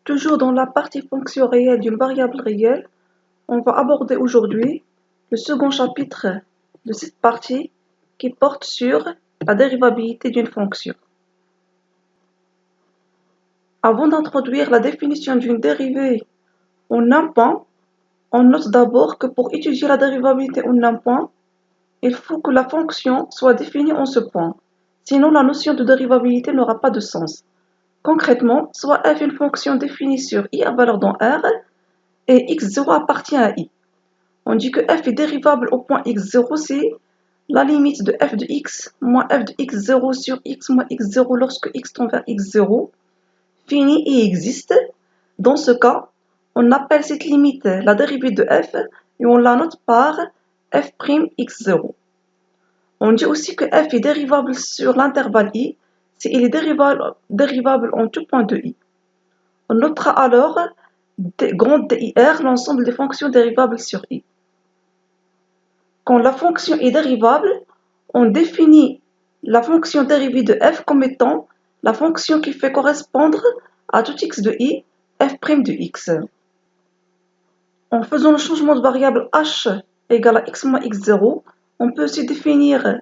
Toujours dans la partie fonction réelle d'une variable réelle, on va aborder aujourd'hui le second chapitre de cette partie qui porte sur la dérivabilité d'une fonction. Avant d'introduire la définition d'une dérivée en un point, on note d'abord que pour étudier la dérivabilité en un point, il faut que la fonction soit définie en ce point, sinon la notion de dérivabilité n'aura pas de sens. Concrètement, soit f est une fonction définie sur i à valeur dans R et x0 appartient à i. On dit que f est dérivable au point x0 si la limite de f de x moins f de x0 sur x moins x0 lorsque x tend vers x0 finit et existe. Dans ce cas, on appelle cette limite la dérivée de f et on la note par f'x0. On dit aussi que f est dérivable sur l'intervalle i si il est dérivable en tout point de i. On notera alors grand dir l'ensemble des fonctions dérivables sur i. Quand la fonction est dérivable, on définit la fonction dérivée de f comme étant la fonction qui fait correspondre à tout x de i, f' de x. En faisant le changement de variable h égale à x moins x0, on peut aussi définir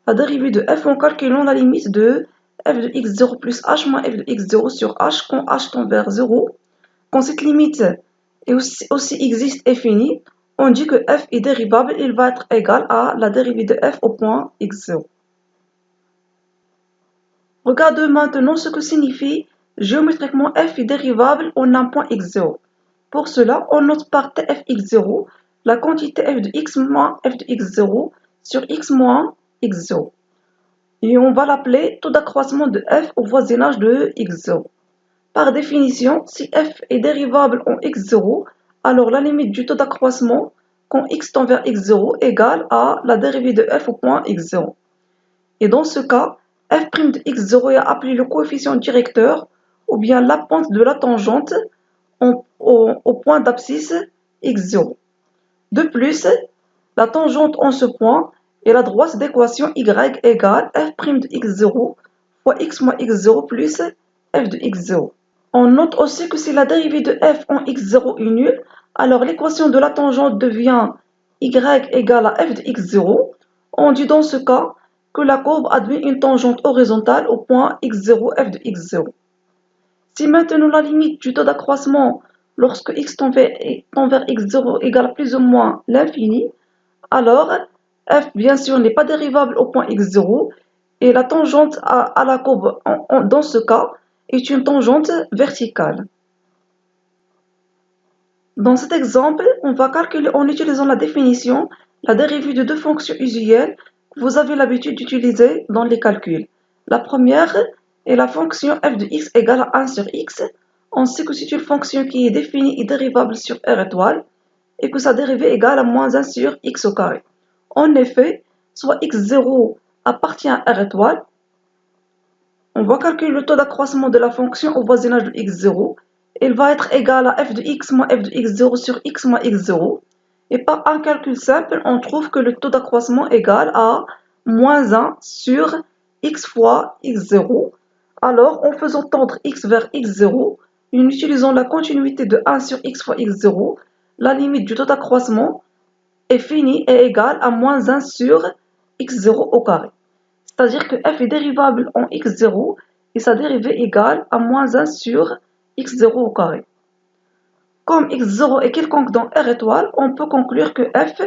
la dérivée de f en calculant la limite de f de x0 plus h moins f de x0 sur h quand h tend vers 0. Quand cette limite aussi existe et finie, on dit que f est dérivable, il va être égal à la dérivée de f au point x0. Regardez maintenant ce que signifie géométriquement f est dérivable en un point x0. Pour cela, on note par tfx0 la quantité f de x moins f de x0 sur x moins x0. Et on va l'appeler taux d'accroissement de f au voisinage de x0. Par définition, si f est dérivable en x0, alors la limite du taux d'accroissement quand x tend vers x0 égale à la dérivée de f au point x0. Et dans ce cas, f' de x0 est appelé le coefficient directeur ou bien la pente de la tangente au point d'abscisse x0. De plus, la tangente en ce point est la droite d'équation y égale f' de x0 fois x moins x0 plus f de x0. On note aussi que si la dérivée de f en x0 est nulle, alors l'équation de la tangente devient y égale à f de x0. On dit dans ce cas que la courbe admet une tangente horizontale au point x0 f de x0. Si maintenant la limite du taux d'accroissement lorsque x tend vers x0 égale plus ou moins l'infini, alors f bien sûr n'est pas dérivable au point x0 et la tangente à la courbe dans ce cas est une tangente verticale. Dans cet exemple, on va calculer en utilisant la définition la dérivée de deux fonctions usuelles que vous avez l'habitude d'utiliser dans les calculs. La première est la fonction f de x égale à 1 sur x. On sait que c'est une fonction qui est définie et dérivable sur r étoile et que sa dérivée égale à moins 1 sur x au carré. En effet, soit x0 appartient à r étoile, on va calculer le taux d'accroissement de la fonction au voisinage de x0. Il va être égal à f de x moins f de x0 sur x moins x0. Et par un calcul simple, on trouve que le taux d'accroissement est égal à moins 1 sur x fois x0. Alors, en faisant tendre x vers x0, et en utilisant la continuité de 1 sur x fois x0, la limite du taux d'accroissement est finie et égale à moins 1 sur x0 au carré. C'est-à-dire que f est dérivable en x0 et sa dérivée égale à moins 1 sur x0 au carré. Comme x0 est quelconque dans r étoile, on peut conclure que f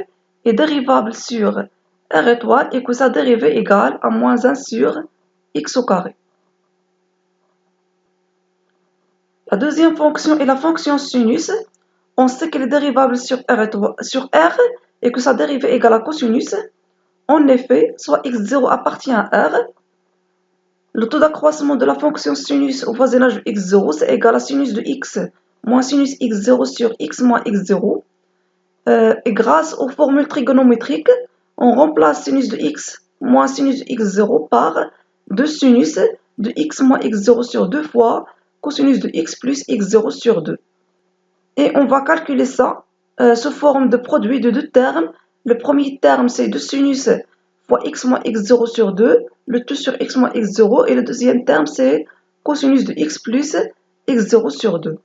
est dérivable sur r étoile et que sa dérivée égale à moins 1 sur x au carré. La deuxième fonction est la fonction sinus. On sait qu'elle est dérivable sur r et que sa dérivée égale à cosinus. En effet, soit x0 appartient à r, le taux d'accroissement de la fonction sinus au voisinage de x0, c'est égal à sinus de x moins sinus x0 sur x moins x0. Et grâce aux formules trigonométriques, on remplace sinus de x moins sinus de x0 par 2 sinus de x moins x0 sur 2 fois cosinus de x plus x0 sur 2. Et on va calculer ça sous forme de produit de deux termes. Le premier terme, c'est 2 sinus fois x moins x0 sur 2, le tout sur x moins x0, et le deuxième terme, c'est cosinus de x plus x0 sur 2.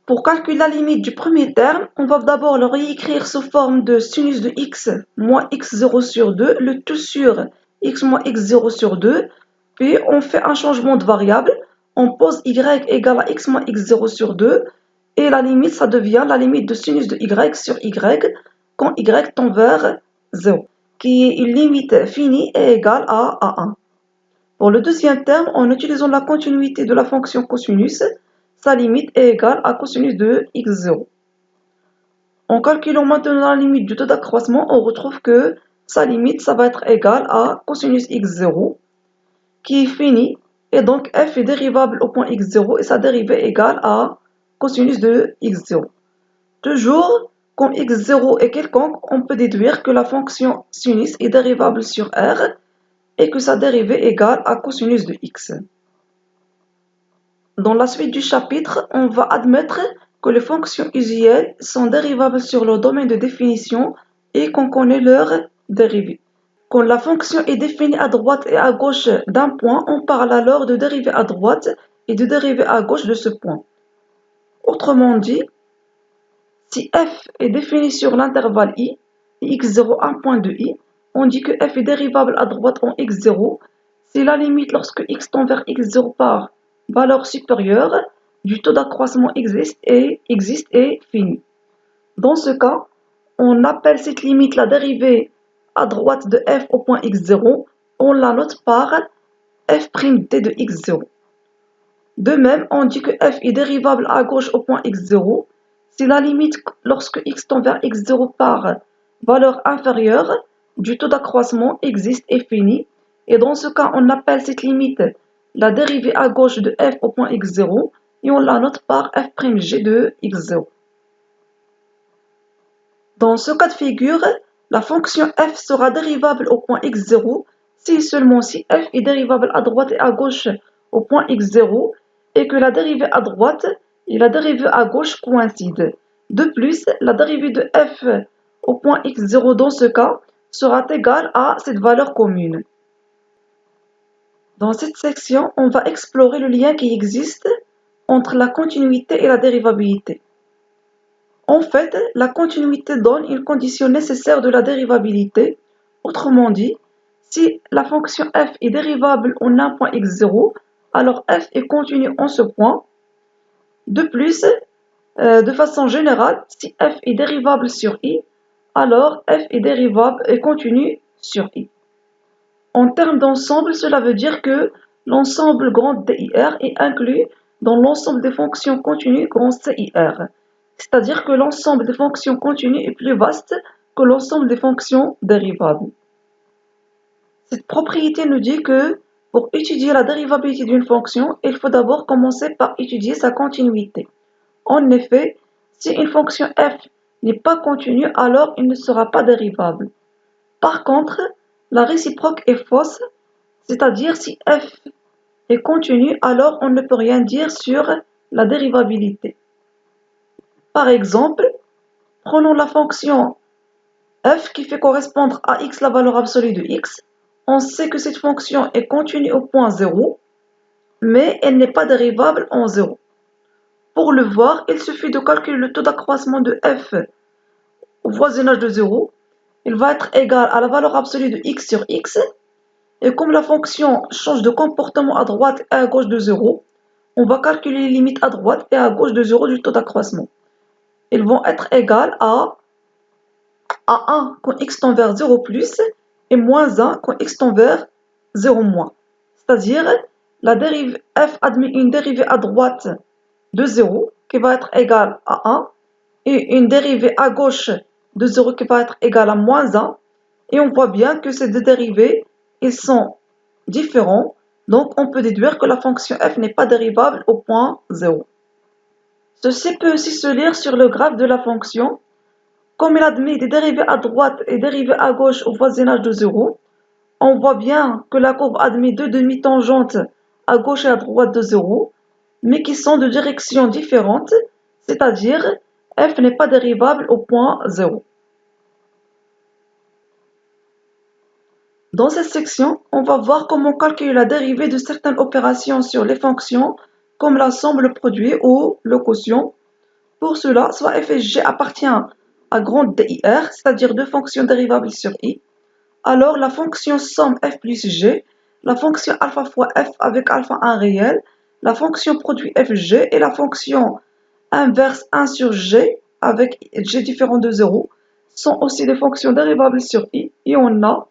Pour calculer la limite du premier terme, on va d'abord le réécrire sous forme de sinus de x moins x0 sur 2, le tout sur x moins x0 sur 2, puis on fait un changement de variable, on pose y égale à x moins x0 sur 2, et la limite, ça devient la limite de sinus de y sur y quand y tend vers 0, qui est une limite finie et égale à 1. Pour le deuxième terme, en utilisant la continuité de la fonction cosinus, sa limite est égale à cosinus de x0. En calculant maintenant la limite du taux d'accroissement, on retrouve que sa limite, ça va être égal à cosinus x0, qui est fini, et donc f est dérivable au point x0, et sa dérivée est égale à cosinus de x0. Toujours, comme x0 est quelconque, on peut déduire que la fonction sinus est dérivable sur r, et que sa dérivée est égale à cosinus de x. Dans la suite du chapitre, on va admettre que les fonctions usuelles sont dérivables sur leur domaine de définition et qu'on connaît leur dérivée. Quand la fonction est définie à droite et à gauche d'un point, on parle alors de dérivée à droite et de dérivée à gauche de ce point. Autrement dit, si f est défini sur l'intervalle i et x0 un point de i, on dit que f est dérivable à droite en x0 si la limite lorsque x tend vers x0 par valeur supérieure du taux d'accroissement existe et finie. Dans ce cas, on appelle cette limite la dérivée à droite de f au point x0, on la note par f'(t) de x0. De même, on dit que f est dérivable à gauche au point x0 si la limite lorsque x tend vers x0 par valeur inférieure du taux d'accroissement existe et finie, et dans ce cas, on appelle cette limite la dérivée à gauche de f au point x0 et on la note par f'(g) de x0. Dans ce cas de figure, la fonction f sera dérivable au point x0 si et seulement si f est dérivable à droite et à gauche au point x0 et que la dérivée à droite et la dérivée à gauche coïncident. De plus, la dérivée de f au point x0 dans ce cas sera égale à cette valeur commune. Dans cette section, on va explorer le lien qui existe entre la continuité et la dérivabilité. En fait, la continuité donne une condition nécessaire de la dérivabilité. Autrement dit, si la fonction f est dérivable en un point x0, alors f est continue en ce point. De plus, de façon générale, si f est dérivable sur i, alors f est dérivable et continue sur i. En termes d'ensemble, cela veut dire que l'ensemble grand DIR est inclus dans l'ensemble des fonctions continues grand CIR. C'est-à-dire que l'ensemble des fonctions continues est plus vaste que l'ensemble des fonctions dérivables. Cette propriété nous dit que pour étudier la dérivabilité d'une fonction, il faut d'abord commencer par étudier sa continuité. En effet, si une fonction f n'est pas continue, alors il ne sera pas dérivable. Par contre, la réciproque est fausse, c'est-à-dire si f est continue, alors on ne peut rien dire sur la dérivabilité. Par exemple, prenons la fonction f qui fait correspondre à x la valeur absolue de x. On sait que cette fonction est continue au point 0, mais elle n'est pas dérivable en 0. Pour le voir, il suffit de calculer le taux d'accroissement de f au voisinage de 0. Il va être égal à la valeur absolue de x sur x. Et comme la fonction change de comportement à droite et à gauche de 0, on va calculer les limites à droite et à gauche de 0 du taux d'accroissement. Ils vont être égales à 1 quand x tend vers 0 plus et moins 1 quand x tend vers 0 moins. C'est-à-dire, la dérive f admet une dérivée à droite de 0 qui va être égale à 1 et une dérivée à gauche de 0 qui va être égale à moins 1. Et on voit bien que ces deux dérivés ils sont différents, donc on peut déduire que la fonction f n'est pas dérivable au point 0. Ceci peut aussi se lire sur le graphe de la fonction. Comme il admet des dérivés à droite et dérivés à gauche au voisinage de 0, on voit bien que la courbe admet deux demi-tangentes à gauche et à droite de 0, mais qui sont de directions différentes, c'est-à-dire f n'est pas dérivable au point 0. Dans cette section, on va voir comment calculer la dérivée de certaines opérations sur les fonctions, comme la somme, le produit ou le quotient. Pour cela, soit f et g appartient à grande DIR, c'est-à-dire deux fonctions dérivables sur i, alors la fonction somme f plus g, la fonction alpha fois f avec alpha 1 réel, la fonction produit fg et la fonction inverse 1 sur g avec g différent de 0 sont aussi des fonctions dérivables sur i, et on a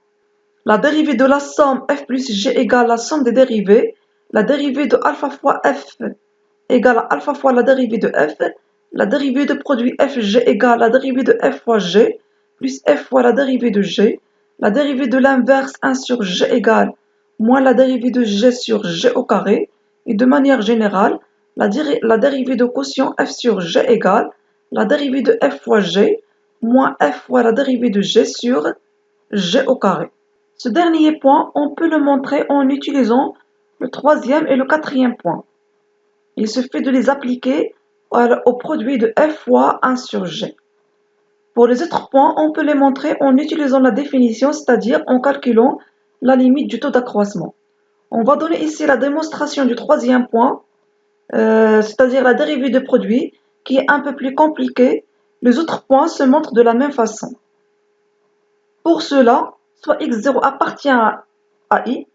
la dérivée de la somme f plus g égale la somme des dérivées, la dérivée de alpha fois f égale à alpha fois la dérivée de f, la dérivée de produit fg égale la dérivée de f fois g, plus f fois la dérivée de g, la dérivée de l'inverse 1 sur g égale moins la dérivée de g sur g au carré, et de manière générale, la dérivée de quotient f sur g égale la dérivée de f fois g, moins f fois la dérivée de g sur g au carré. Ce dernier point, on peut le montrer en utilisant le troisième et le quatrième point. Il suffit de les appliquer au produit de f fois 1 sur g. Pour les autres points, on peut les montrer en utilisant la définition, c'est-à-dire en calculant la limite du taux d'accroissement. On va donner ici la démonstration du troisième point, c'est-à-dire la dérivée de produit, qui est un peu plus compliquée. Les autres points se montrent de la même façon. Pour cela, soit x0 appartient à i,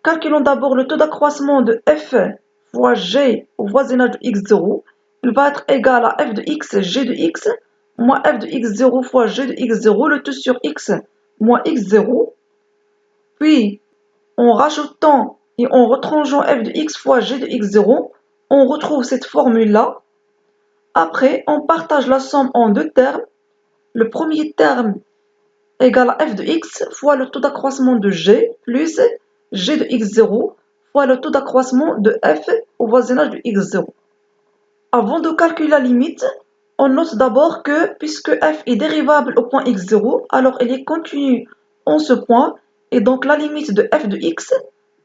calculons d'abord le taux d'accroissement de f fois g au voisinage de x0. Il va être égal à f de x, g de x, moins f de x0 fois g de x0, le tout sur x moins x0. Puis, en rajoutant et en retrangeant f de x fois g de x0, on retrouve cette formule-là. Après, on partage la somme en deux termes. Le premier terme égale à f de x fois le taux d'accroissement de g plus g de x0 fois le taux d'accroissement de f au voisinage de x0. Avant de calculer la limite, on note d'abord que puisque f est dérivable au point x0, alors elle est continue en ce point, et donc la limite de f de x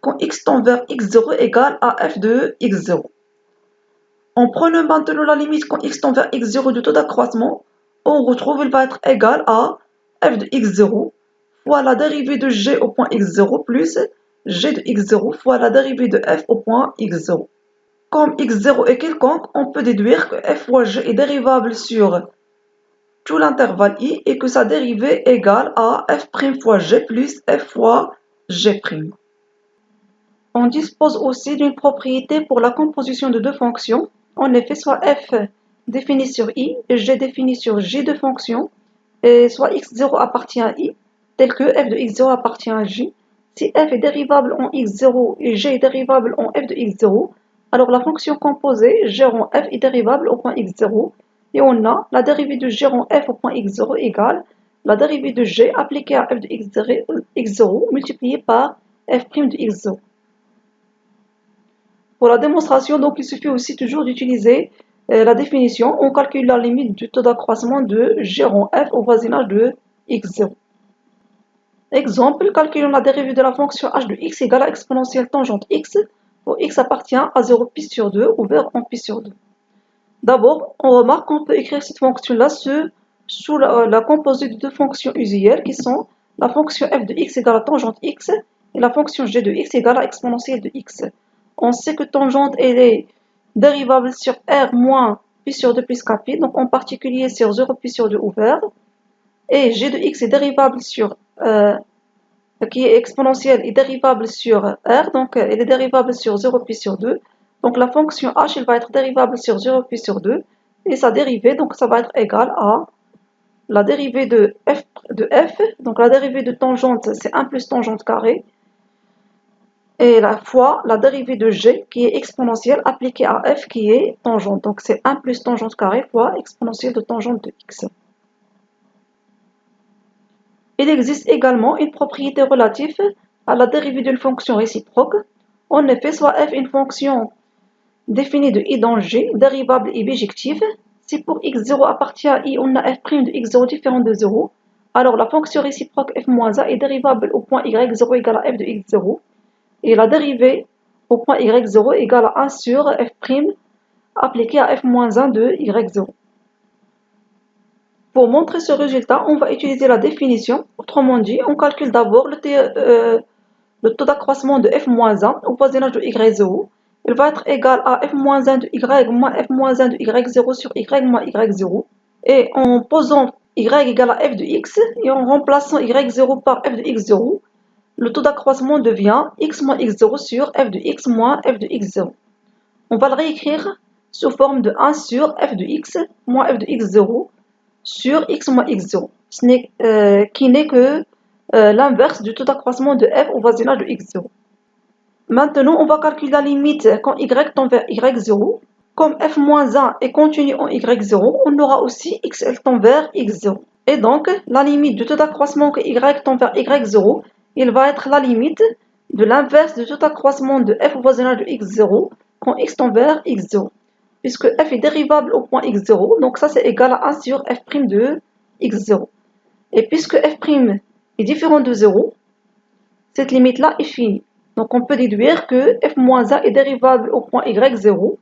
quand x tend vers x0 égale à f de x0. En prenant maintenant la limite quand x tend vers x0 du taux d'accroissement, on retrouve qu'il va être égal à f de x0 fois la dérivée de g au point x0 plus g de x0 fois la dérivée de f au point x0. Comme x0 est quelconque, on peut déduire que f fois g est dérivable sur tout l'intervalle i et que sa dérivée est égale à f' fois g plus f fois g'. On dispose aussi d'une propriété pour la composition de deux fonctions. En effet, soit f défini sur i et g défini sur j de fonctions, et soit x0 appartient à i, tel que f de x0 appartient à j. Si f est dérivable en x0 et g est dérivable en f de x0, alors la fonction composée g rond f est dérivable au point x0, et on a la dérivée de g rond f au point x0 égale la dérivée de g appliquée à f de x0 multipliée par f' de x0. Pour la démonstration, donc, il suffit aussi toujours d'utiliser la définition. On calcule la limite du taux d'accroissement de g rond f au voisinage de x0. Exemple, calculons la dérivée de la fonction h de x égale à exponentielle tangente x, où x appartient à 0 pi sur 2 ou vers en pi sur 2. D'abord, on remarque qu'on peut écrire cette fonction-là sous la composée de deux fonctions usuelles qui sont la fonction f de x égale à tangente x et la fonction g de x égale à exponentielle de x. On sait que tangente elle est dérivable sur r moins pi sur 2 plus kpi, donc en particulier sur 0 pi sur 2 ouvert, et g de x est dérivable sur qui est exponentielle est dérivable sur r, donc elle est dérivable sur 0 pi sur 2, donc la fonction h elle va être dérivable sur 0 pi sur 2, et sa dérivée, donc ça va être égal à la dérivée de f, donc la dérivée de tangente c'est 1 plus tangente carré, et la fois la dérivée de g qui est exponentielle appliquée à f qui est tangente, donc c'est 1 plus tangente carré fois exponentielle de tangente de x. Il existe également une propriété relative à la dérivée d'une fonction réciproque. En effet, soit f est une fonction définie de i dans g, dérivable et bijective. Si pour x0 appartient à i, on a f' de x0 différent de 0, alors la fonction réciproque f-a est dérivable au point y0 égale à f de x0, et la dérivée au point y0 égale à 1 sur f' appliquée à f-1 de y0. Pour montrer ce résultat, on va utiliser la définition. Autrement dit, on calcule d'abord le taux d'accroissement de f-1 au voisinage de y0. il va être égal à f-1 de y moins f-1 de y0 sur y moins y0. Et en posant y égale à f de x et en remplaçant y0 par f de x0, le taux d'accroissement devient x moins x0 sur f de x moins f de x0. On va le réécrire sous forme de 1 sur f de x moins f de x0 sur x moins x0, qui n'est que l'inverse du taux d'accroissement de f au voisinage de x0. Maintenant, on va calculer la limite quand y tend vers y0. Comme f-1 est contenu en y0, on aura aussi x tend vers x0. Et donc, la limite du taux d'accroissement que y tend vers y0, il va être la limite de l'inverse du taux d'accroissement de f au voisinage de x0 quand x tend vers x0. Puisque f est dérivable au point x0, donc ça c'est égal à 1 sur f' de x0. Et puisque f' est différent de 0, cette limite-là est finie. Donc on peut déduire que f-1 est dérivable au point y0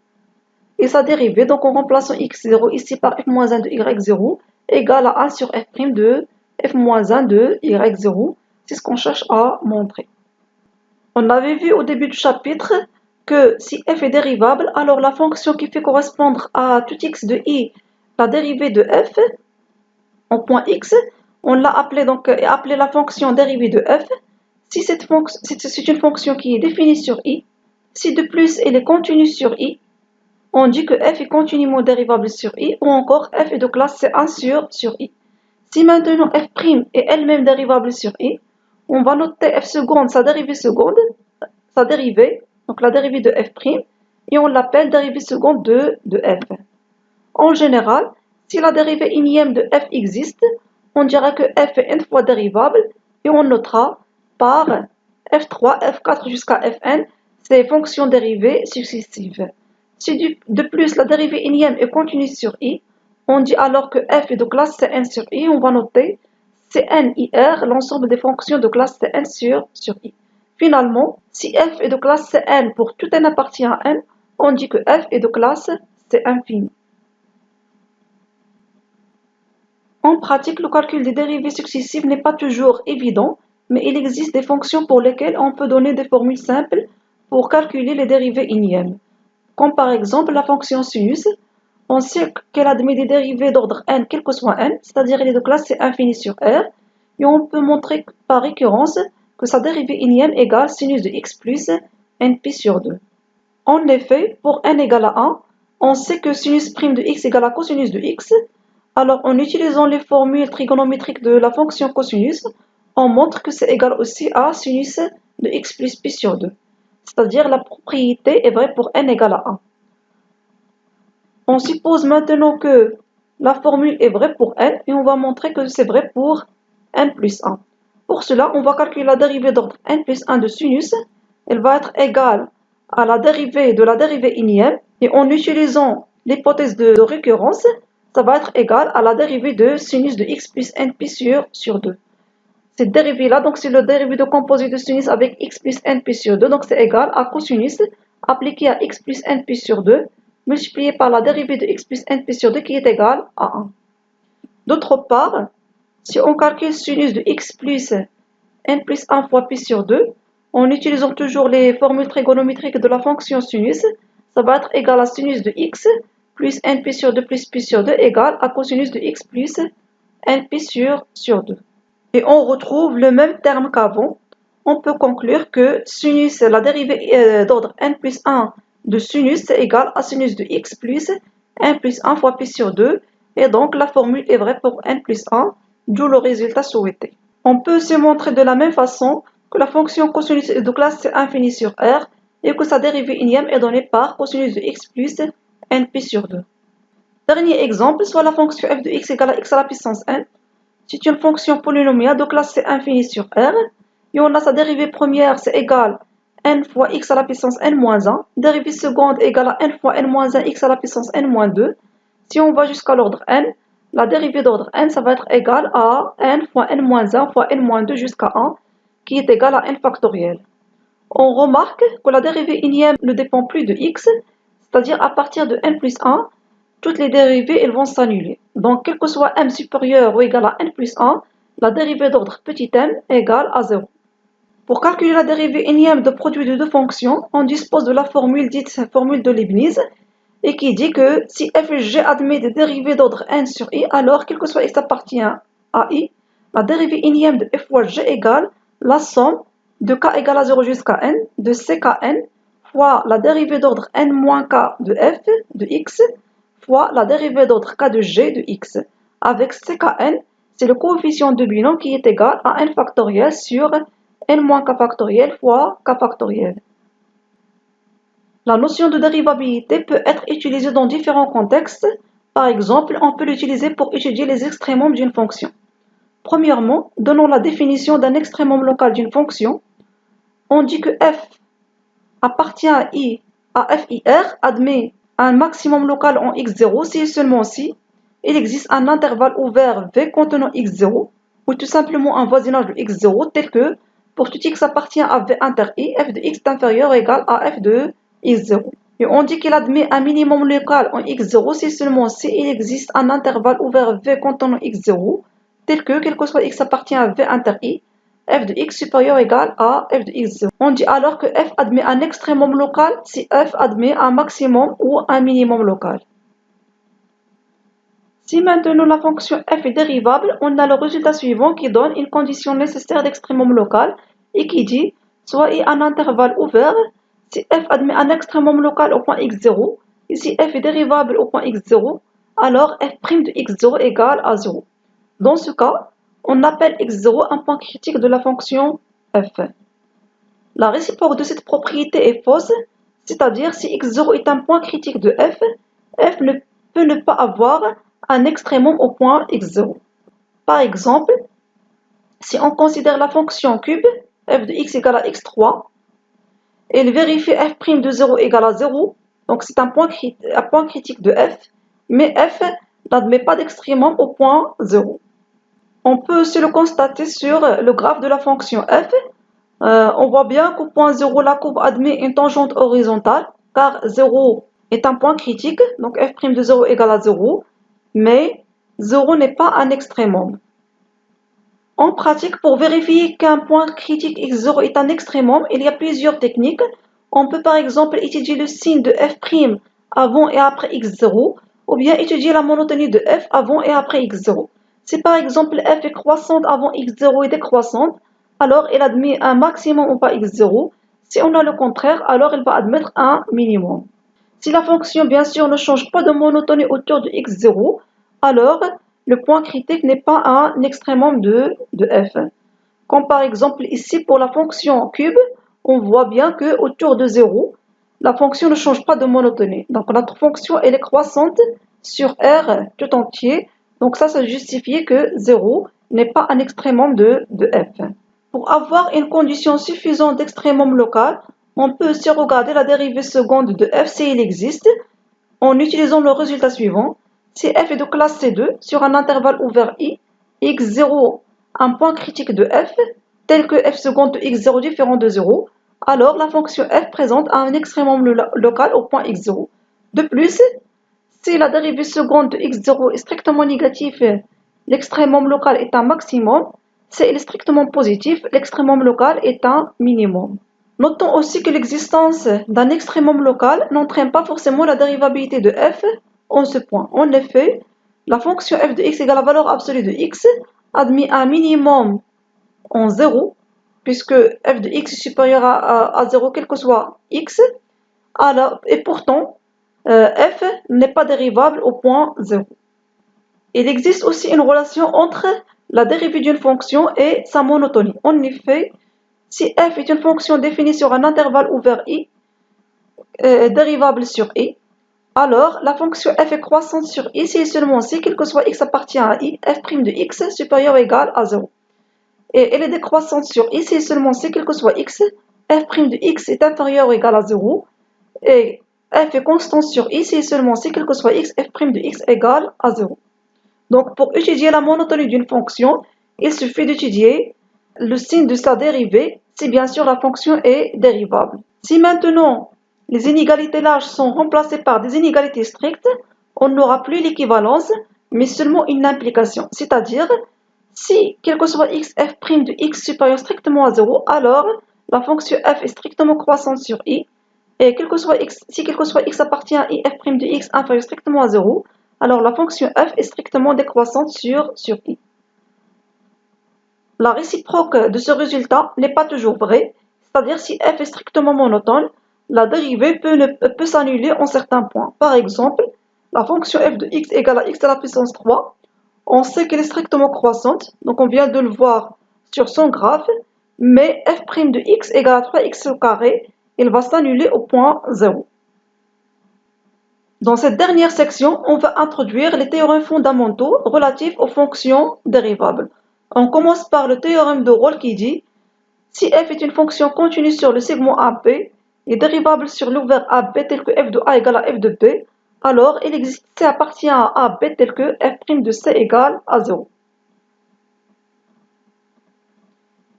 et sa dérivée, donc en remplaçant x0 ici par f-1 de y0 égale à 1 sur f' de f-1 de y0. C'est ce qu'on cherche à montrer. On avait vu au début du chapitre que si f est dérivable, alors la fonction qui fait correspondre à tout x de i, la dérivée de f en point x, on l'a appelée la fonction dérivée de f. Si c'est une fonction qui est définie sur i, si de plus elle est continue sur i, on dit que f est continuellement dérivable sur i, ou encore f est de classe C1 sur i. Si maintenant f' est elle-même dérivable sur i, on va noter f seconde, sa dérivée, donc la dérivée de f', et on l'appelle dérivée seconde de f. En général, si la dérivée énième de f existe, on dira que f est n fois dérivable, et on notera par f3, f4 jusqu'à fn, ces fonctions dérivées successives. Si de plus la dérivée énième est continue sur i, on dit alors que f est de classe Cn sur i, on va noter Cn ir, l'ensemble des fonctions de classe Cn sur i. Finalement, si f est de classe Cn pour tout n appartient à n, on dit que f est de classe C infini. En pratique, le calcul des dérivées successives n'est pas toujours évident, mais il existe des fonctions pour lesquelles on peut donner des formules simples pour calculer les dérivées énièmes. Comme par exemple la fonction sinus, on sait qu'elle admet des dérivées d'ordre n, quel que soit n, c'est-à-dire elle est de classe C infini sur R, et on peut montrer par récurrence que sa dérivée énième égale sinus de x plus np sur 2. En effet, pour n égale à 1, on sait que sinus prime de x égale à cosinus de x, alors en utilisant les formules trigonométriques de la fonction cosinus, on montre que c'est égal aussi à sinus de x plus pi sur 2. C'est-à-dire la propriété est vraie pour n égale à 1. On suppose maintenant que la formule est vraie pour n et on va montrer que c'est vrai pour n plus 1. Pour cela, on va calculer la dérivée d'ordre n plus 1 de sinus. Elle va être égale à la dérivée de la dérivée énième et en utilisant l'hypothèse de récurrence, ça va être égal à la dérivée de sinus de x plus np sur 2. Cette dérivée-là, donc c'est le dérivé de composé de sinus avec x plus np sur 2, donc c'est égal à cosinus appliqué à x plus np sur 2, multiplié par la dérivée de x plus np sur 2 qui est égale à 1. D'autre part, si on calcule sinus de x plus n plus 1 fois pi sur 2, en utilisant toujours les formules trigonométriques de la fonction sinus, ça va être égal à sinus de x plus np sur 2 plus pi sur 2 égale à cosinus de x plus np sur 2. Et on retrouve le même terme qu'avant. On peut conclure que sinus, la dérivée d'ordre n plus 1 de sinus, c'est égal à sinus de x plus n plus 1 fois pi sur 2. Et donc la formule est vraie pour n plus 1, d'où le résultat souhaité. On peut se montrer de la même façon que la fonction cosinus est de classe infini sur R et que sa dérivée énième est donnée par cosinus de x plus np sur 2. Dernier exemple, soit la fonction f de x égale à x à la puissance n. C'est une fonction polynomiale de classe C infini sur R, et on a sa dérivée première, c'est égal à n fois x à la puissance n-1, dérivée seconde égale à n fois n-1 x à la puissance n-2. Si on va jusqu'à l'ordre n, la dérivée d'ordre n, ça va être égal à n fois n-1 fois n-2 jusqu'à 1, qui est égal à n factoriel. On remarque que la dérivée énième ne dépend plus de x, c'est-à-dire à partir de n plus 1, toutes les dérivées elles vont s'annuler. Donc, quel que soit m supérieur ou égal à n plus 1, la dérivée d'ordre petit m égale à 0. Pour calculer la dérivée énième de produit de deux fonctions, on dispose de la formule dite formule de Leibniz, et qui dit que si f et g admet des dérivées d'ordre n sur i, alors quel que soit x appartient à i, la dérivée énième de f fois g égale la somme de k égale à 0 jusqu'à n de ckn fois la dérivée d'ordre n moins k de f de x fois la dérivée d'ordre k de g de x. Avec ckn, c'est le coefficient de bilan qui est égal à n factoriel sur n moins k factoriel fois k factoriel. La notion de dérivabilité peut être utilisée dans différents contextes. Par exemple, on peut l'utiliser pour étudier les extrémums d'une fonction. Premièrement, donnons la définition d'un extrémum local d'une fonction. On dit que f appartient à FIR, admet un maximum local en x0 si et seulement si il existe un intervalle ouvert V contenant x0, ou tout simplement un voisinage de x0 tel que, pour tout x appartient à V inter i, f de x est inférieur ou égal à f de x0. Et on dit qu'il admet un minimum local en x0 si seulement si il existe un intervalle ouvert V contenant x0, tel que, quel que soit x appartient à V inter i, f de x supérieur ou égal à f de x0. On dit alors que f admet un extrémum local si f admet un maximum ou un minimum local. Si maintenant la fonction f est dérivable, on a le résultat suivant qui donne une condition nécessaire d'extrémum local et qui dit soit i un intervalle ouvert si f admet un extrémum local au point x0 et si f est dérivable au point x0, alors f' de x0 égale à 0. Dans ce cas, on appelle x0 un point critique de la fonction f. La réciproque de cette propriété est fausse, c'est-à-dire si x0 est un point critique de f, f ne peut ne pas avoir un extrémum au point x0. Par exemple, si on considère la fonction cube f de x égale à x3, elle vérifie f' de 0 égale à 0, donc c'est un point critique de f, mais f n'admet pas d'extrémum au point 0. On peut aussi le constater sur le graphe de la fonction f. On voit bien qu'au point 0, la courbe admet une tangente horizontale, car 0 est un point critique, donc f' de 0 égale à 0, mais 0 n'est pas un extrémum. En pratique, pour vérifier qu'un point critique x0 est un extrémum, il y a plusieurs techniques. On peut par exemple étudier le signe de f' avant et après x0, ou bien étudier la monotonie de f avant et après x0. Si par exemple f est croissante avant x0 et décroissante, alors elle admet un maximum ou pas x0. Si on a le contraire, alors elle va admettre un minimum. Si la fonction, bien sûr, ne change pas de monotonie autour de x0, alors le point critique n'est pas un extrémum de f. Comme par exemple ici pour la fonction cube, on voit bien que autour de 0, la fonction ne change pas de monotonie. Donc notre fonction elle est croissante sur R tout entier. Donc ça justifie que 0 n'est pas un extrémum de f. Pour avoir une condition suffisante d'extrémum local, on peut aussi regarder la dérivée seconde de f si elle existe, en utilisant le résultat suivant. Si f est de classe C2 sur un intervalle ouvert i, x0 un point critique de f, tel que f seconde de x0 différent de 0, alors la fonction f présente un extrémum local au point x0. De plus, si la dérivée seconde de x0 est strictement négative, l'extrémum local est un maximum. Si elle est strictement positif, l'extrémum local est un minimum. Notons aussi que l'existence d'un extrémum local n'entraîne pas forcément la dérivabilité de f en ce point. En effet, la fonction f de x égale la valeur absolue de x admet un minimum en 0, puisque f de x est supérieur à 0 quel que soit x, et pourtant f n'est pas dérivable au point 0. Il existe aussi une relation entre la dérivée d'une fonction et sa monotonie. En effet, si f est une fonction définie sur un intervalle ouvert i, dérivable sur i, alors la fonction f est croissante sur i si et seulement si, quel que soit x appartient à i, f' de x supérieur ou égal à 0. Et elle est décroissante sur i si et seulement si, quel que soit x, f' de x est inférieur ou égal à 0. Et f est constante sur i si et seulement si, quel que soit x, f' de x égale à 0. Donc, pour étudier la monotonie d'une fonction, il suffit d'étudier le signe de sa dérivée, si bien sûr la fonction est dérivable. Si maintenant les inégalités larges sont remplacées par des inégalités strictes, on n'aura plus l'équivalence, mais seulement une implication. C'est-à-dire, Si, quel que soit x, f' de x supérieur strictement à 0, alors la fonction f est strictement croissante sur i. Et si quel que soit x appartient à i, f' de x inférieur strictement à 0, alors la fonction f est strictement décroissante sur i. La réciproque de ce résultat n'est pas toujours vraie, c'est-à-dire si f est strictement monotone, la dérivée peut s'annuler en certains points. Par exemple, la fonction f de x égale à x à la puissance 3, on sait qu'elle est strictement croissante, donc on vient de le voir sur son graphe, mais f' de x égale à 3x au carré, il va s'annuler au point 0. Dans cette dernière section, on va introduire les théorèmes fondamentaux relatifs aux fonctions dérivables. On commence par le théorème de Rolle qui dit si f est une fonction continue sur le segment AB et dérivable sur l'ouvert AB tel que f de A égale à f de B, alors il existe C appartient à AB tel que f' de C égale à 0.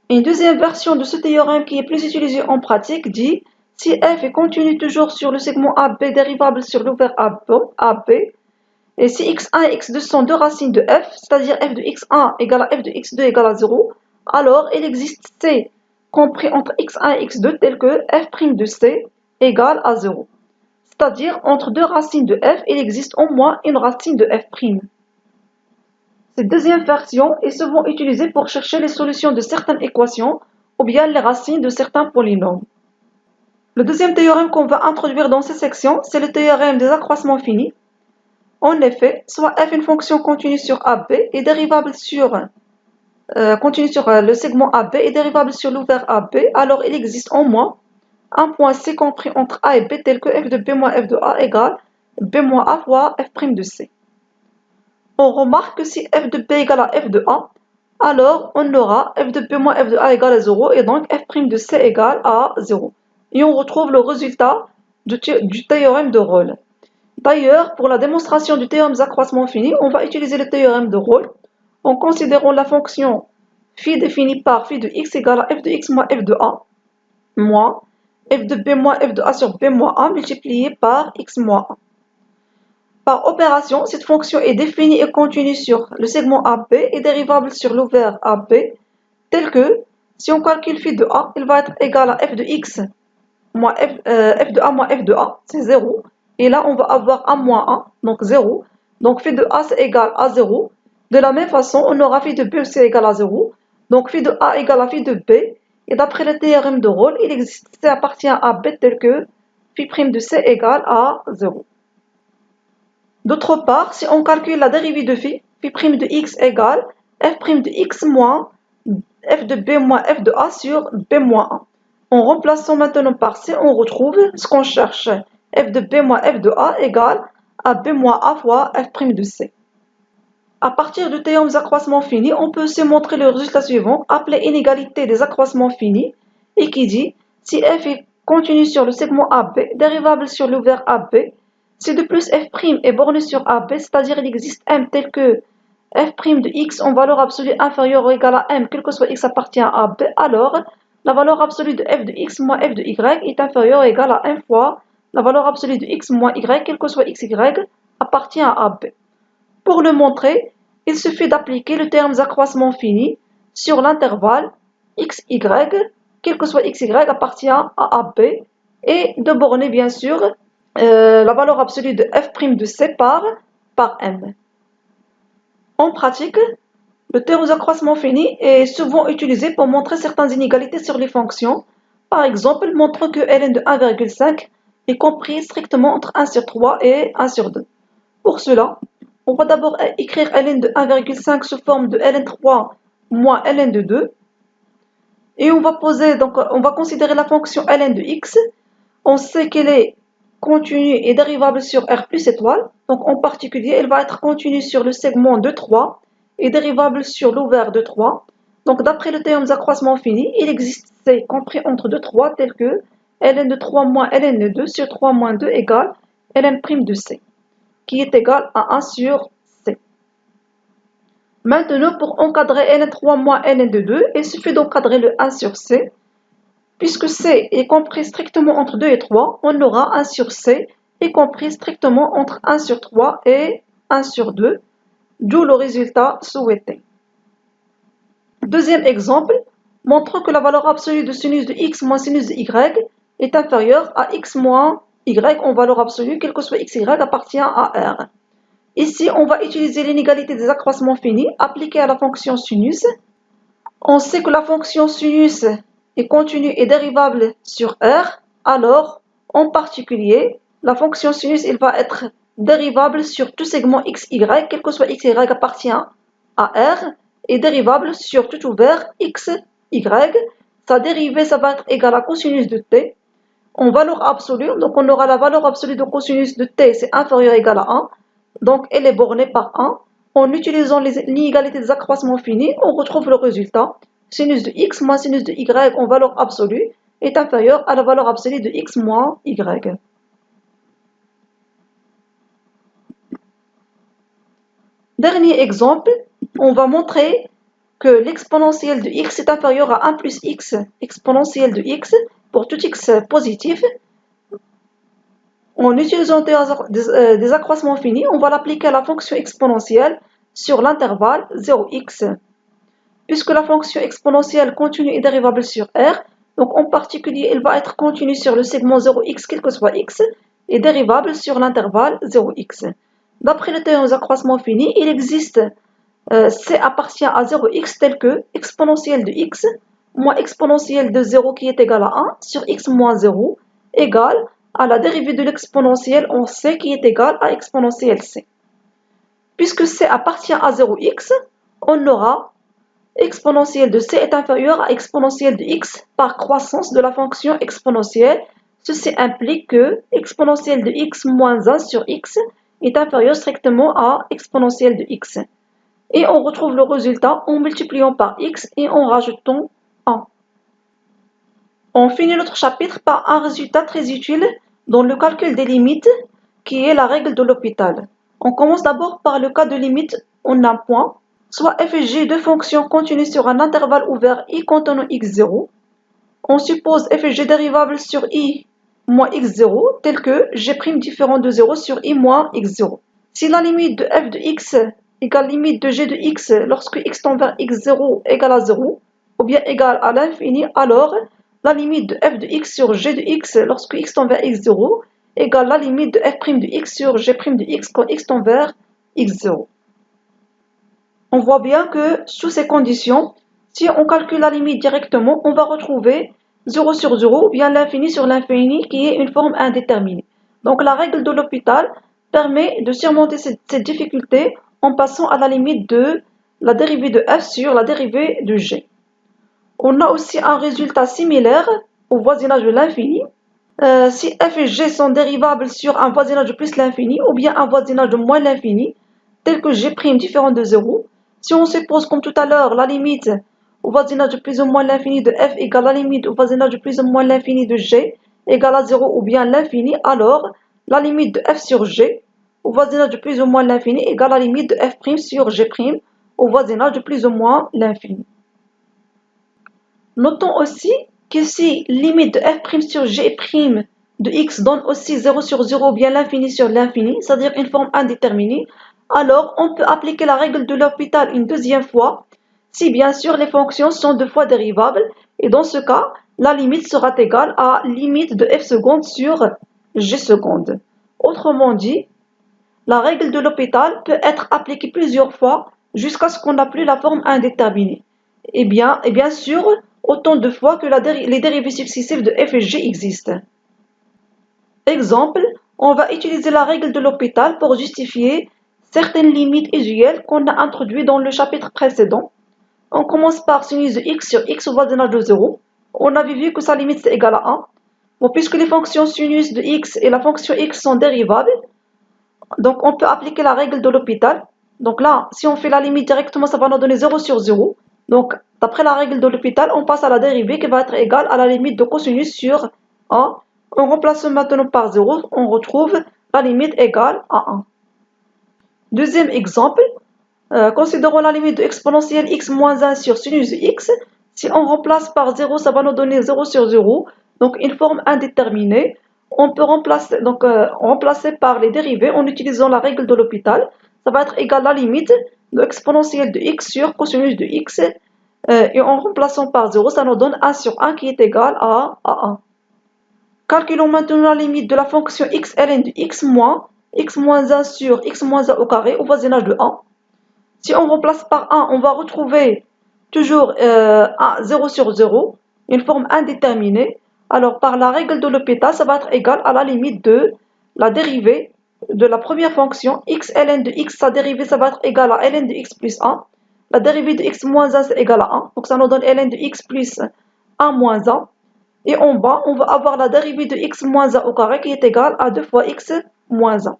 Une deuxième version de ce théorème qui est plus utilisée en pratique dit si f est continu toujours sur le segment AB dérivable sur l'ouvert AB, et si x1 et x2 sont deux racines de f, c'est-à-dire f de x1 égale à f de x2 égale à 0, alors il existe C compris entre x1 et x2 tel que f' de C égale à 0. C'est-à-dire entre deux racines de f, il existe au moins une racine de f'. Cette deuxième version est souvent utilisée pour chercher les solutions de certaines équations ou bien les racines de certains polynômes. Le deuxième théorème qu'on va introduire dans cette section, c'est le théorème des accroissements finis. En effet, soit f est une fonction continue sur AB et dérivable sur le segment AB et dérivable sur l'ouvert AB, alors il existe au moins un point C compris entre A et B tel que f de B moins f de A égale B moins A fois f' de C. On remarque que si f de B égale à f de A, alors on aura f de B moins f de A égale à 0 et donc f' de C égale à 0. Et on retrouve le résultat du théorème de Rolle. D'ailleurs, pour la démonstration du théorème des accroissements finis, on va utiliser le théorème de Rolle en considérant la fonction phi définie par phi de x égale à f de x moins f de a, moins f de b moins f de a sur b moins a multiplié par x moins a. Par opération, cette fonction est définie et continue sur le segment AB et dérivable sur l'ouvert AB, tel que, si on calcule phi de a, il va être égal à f de x moins f de a moins f de a, c'est 0. Et là, on va avoir a moins a, donc 0. Donc phi de a, c'est égal à 0. De la même façon, on aura phi de b aussi égal à 0. Donc phi de a égale à phi de b. Et d'après le théorème de Rolle, il existe C appartient à B tel que phi' de C égale à 0. D'autre part, si on calcule la dérivée de phi de x égale f' de x moins f de b moins f de a sur b moins a. En remplaçant maintenant par C, on retrouve ce qu'on cherche. F de B moins F de A égale à B moins A fois F' de C. À partir du théorème des accroissements finis, on peut aussi montrer le résultat suivant, appelé inégalité des accroissements finis, et qui dit si F est continu sur le segment AB, dérivable sur l'ouvert AB, si de plus F' est borné sur AB, c'est-à-dire il existe M tel que F' de X en valeur absolue inférieure ou égale à M, quel que soit X appartient à AB, alors la valeur absolue de f de x moins f de y est inférieure ou égale à 1 fois la valeur absolue de x moins y, quel que soit xy, appartient à AB. Pour le montrer, il suffit d'appliquer le théorème des accroissements finis sur l'intervalle xy, quel que soit xy, appartient à AB, et de borner bien sûr la valeur absolue de f' de C par M. En pratique, le théorème des accroissements finis est souvent utilisé pour montrer certaines inégalités sur les fonctions, par exemple montrant que ln de 1,5 est compris strictement entre 1 sur 3 et 1 sur 2. Pour cela, on va d'abord écrire ln de 1,5 sous forme de ln3 moins ln de 2, et on va considérer la fonction ln de x. On sait qu'elle est continue et dérivable sur r plus étoile, donc en particulier elle va être continue sur le segment de 3 et dérivable sur l'ouvert de 3. Donc d'après le théorème des accroissements finis, il existe C compris entre 2, 3 tel que ln de 3 moins ln de 2 sur 3 moins 2 égale ln' de C, qui est égal à 1 sur C. Maintenant, pour encadrer ln3 moins ln de 2, il suffit d'encadrer le 1 sur C. Puisque C est compris strictement entre 2 et 3, on aura 1 sur C est compris strictement entre 1 sur 3 et 1 sur 2, d'où le résultat souhaité. Deuxième exemple, montrons que la valeur absolue de sinus de x moins sinus de y est inférieure à x moins y en valeur absolue, quel que soit x, y appartient à R. Ici, on va utiliser l'inégalité des accroissements finis appliquée à la fonction sinus. On sait que la fonction sinus est continue et dérivable sur R, alors, en particulier, la fonction sinus elle va être dérivable sur tout segment x, y, quel que soit x, y appartient à R, et dérivable sur tout ouvert x, y. Sa dérivée, ça va être égal à cosinus de t en valeur absolue. Donc, on aura la valeur absolue de cosinus de t, c'est inférieur ou égal à 1. Donc, elle est bornée par 1. En utilisant l'inégalité des accroissements finis, on retrouve le résultat. Sinus de x moins sinus de y en valeur absolue est inférieur à la valeur absolue de x moins y. Dernier exemple, on va montrer que l'exponentielle de x est inférieure à 1 plus x exponentielle de x pour tout x positif. En utilisant des accroissements finis, on va l'appliquer à la fonction exponentielle sur l'intervalle 0x. Puisque la fonction exponentielle continue est dérivable sur R, donc en particulier, elle va être continue sur le segment 0x, quel que soit x, et dérivable sur l'intervalle 0x. D'après le théorème des accroissements finis, il existe C appartient à 0x tel que exponentielle de x moins exponentielle de 0 qui est égale à 1 sur x moins 0 égale à la dérivée de l'exponentielle en c qui est égale à exponentielle c. Puisque c appartient à 0x, on aura exponentielle de c est inférieure à exponentielle de x par croissance de la fonction exponentielle. Ceci implique que exponentielle de x moins 1 sur x est inférieure strictement à exponentielle de x. Et on retrouve le résultat en multipliant par x et en rajoutant 1. On finit notre chapitre par un résultat très utile dans le calcul des limites, qui est la règle de l'hôpital. On commence d'abord par le cas de limite en un point, soit f et g de fonctions continues sur un intervalle ouvert i contenant x0. On suppose f et g dérivables sur i moins x0, tel que g' différent de 0 sur i moins x0. Si la limite de f de x égale limite de g de x lorsque x tend vers x0 égale à 0, ou bien égale à l'infini, alors la limite de f de x sur g de x lorsque x tend vers x0 égale la limite de f' de x sur g' de x quand x tend vers x0. On voit bien que sous ces conditions, si on calcule la limite directement, on va retrouver 0 sur 0 ou bien l'infini sur l'infini qui est une forme indéterminée. Donc la règle de l'hôpital permet de surmonter cette difficulté en passant à la limite de la dérivée de f sur la dérivée de g. On a aussi un résultat similaire au voisinage de l'infini. Si f et g sont dérivables sur un voisinage de plus l'infini ou bien un voisinage de moins l'infini, tel que g' différent de 0, si on suppose comme tout à l'heure la limite au voisinage de plus ou moins l'infini de f égale la limite au voisinage de plus ou moins l'infini de g égale à 0 ou bien l'infini, alors la limite de f sur g au voisinage de plus ou moins l'infini égale la limite de f' sur g' au voisinage de plus ou moins l'infini. Notons aussi que si limite de f' sur g' de x donne aussi 0 sur 0 ou bien l'infini sur l'infini, c'est-à-dire une forme indéterminée, alors on peut appliquer la règle de l'hôpital une deuxième fois, si bien sûr les fonctions sont deux fois dérivables, et dans ce cas, la limite sera égale à limite de f seconde sur g seconde. Autrement dit, la règle de l'hôpital peut être appliquée plusieurs fois jusqu'à ce qu'on n'a plus la forme indéterminée. Et bien sûr, autant de fois que les dérivées successives de f et g existent. Exemple, on va utiliser la règle de l'hôpital pour justifier certaines limites usuelles qu'on a introduites dans le chapitre précédent. On commence par sinus de x sur x au voisinage de 0. On avait vu que sa limite c'est égal à 1. Bon, puisque les fonctions sinus de x et la fonction x sont dérivables, donc on peut appliquer la règle de l'hôpital. Donc là, si on fait la limite directement, ça va nous donner 0 sur 0. Donc, d'après la règle de l'hôpital, on passe à la dérivée qui va être égale à la limite de cosinus sur 1. On remplace maintenant par 0, on retrouve la limite égale à 1. Deuxième exemple, considérons la limite de exponentielle x moins 1 sur sinus de x. Si on remplace par 0, ça va nous donner 0 sur 0, donc une forme indéterminée. On peut remplacer par les dérivées en utilisant la règle de l'hôpital. Ça va être égal à la limite de exponentielle de x sur cosinus de x et en remplaçant par 0, ça nous donne 1 sur 1 qui est égal à 1. Calculons maintenant la limite de la fonction x ln de x moins 1 sur x moins 1 au carré au voisinage de 1. Si on remplace par 1, on va retrouver toujours 0 sur 0, une forme indéterminée. Alors par la règle de L'Hopital, ça va être égal à la limite de la dérivée de la première fonction x ln de x, sa dérivée ça va être égal à ln de x plus 1. La dérivée de x moins 1 c'est égal à 1, donc ça nous donne ln de x plus 1 moins 1. Et en bas, on va avoir la dérivée de x moins 1 au carré qui est égale à 2 fois x moins 1.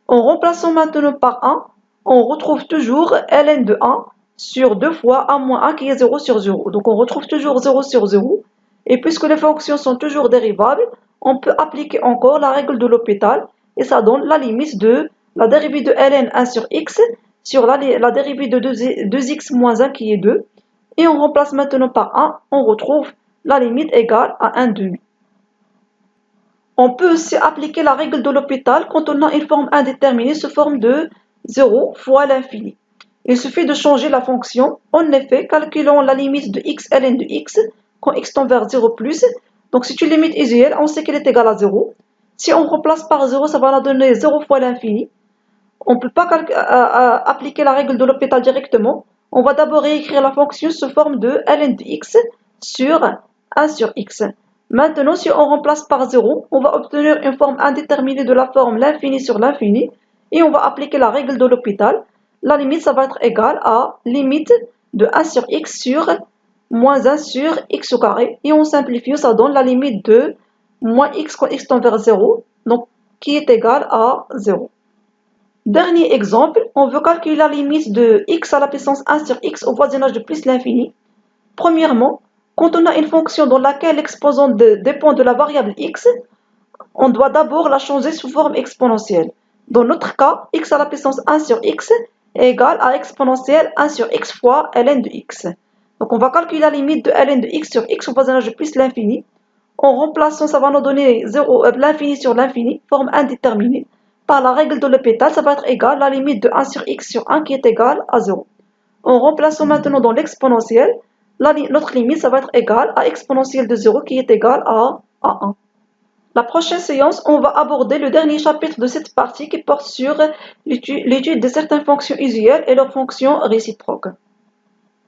En remplaçant maintenant par 1, on retrouve toujours ln de 1 sur 2 fois 1 moins 1 qui est 0 sur 0. Donc on retrouve toujours 0 sur 0. Et puisque les fonctions sont toujours dérivables, on peut appliquer encore la règle de L'Hopital et ça donne la limite de la dérivée de ln 1 sur x sur la dérivée de 2x moins 1 qui est 2. Et on remplace maintenant par 1, on retrouve la limite égale à 1 demi. On peut aussi appliquer la règle de L'Hopital quand on a une forme indéterminée sous forme de 0 fois l'infini. Il suffit de changer la fonction. En effet, calculons la limite de x ln de x quand x tend vers 0 plus. Donc c'est une limite usuelle, on sait qu'elle est égale à 0. Si on remplace par 0, ça va nous donner 0 fois l'infini. On ne peut pas appliquer la règle de L'Hopital directement. On va d'abord réécrire la fonction sous forme de ln de x sur 1 sur x. Maintenant, si on remplace par 0, on va obtenir une forme indéterminée de la forme l'infini sur l'infini et on va appliquer la règle de L'Hopital. La limite, ça va être égal à limite de 1 sur x sur moins 1 sur x au carré. Et on simplifie, ça donne la limite de moins x quand x tend vers 0, donc qui est égal à 0. Dernier exemple, on veut calculer la limite de x à la puissance 1 sur x au voisinage de plus l'infini. Premièrement, quand on a une fonction dans laquelle l'exposant dépend de la variable x, on doit d'abord la changer sous forme exponentielle. Dans notre cas, x à la puissance 1 sur x est égal à exponentielle 1 sur x fois ln de x. Donc on va calculer la limite de ln de x sur x au voisinage de plus l'infini. En remplaçant, ça va nous donner l'infini sur l'infini, forme indéterminée. Par la règle de L'Hopital, ça va être égal à la limite de 1 sur x sur 1 qui est égale à 0. En remplaçant maintenant dans l'exponentielle, notre limite, ça va être égal à exponentielle de 0 qui est égal à 1. La prochaine séance, on va aborder le dernier chapitre de cette partie qui porte sur l'étude de certaines fonctions usuelles et leurs fonctions réciproques.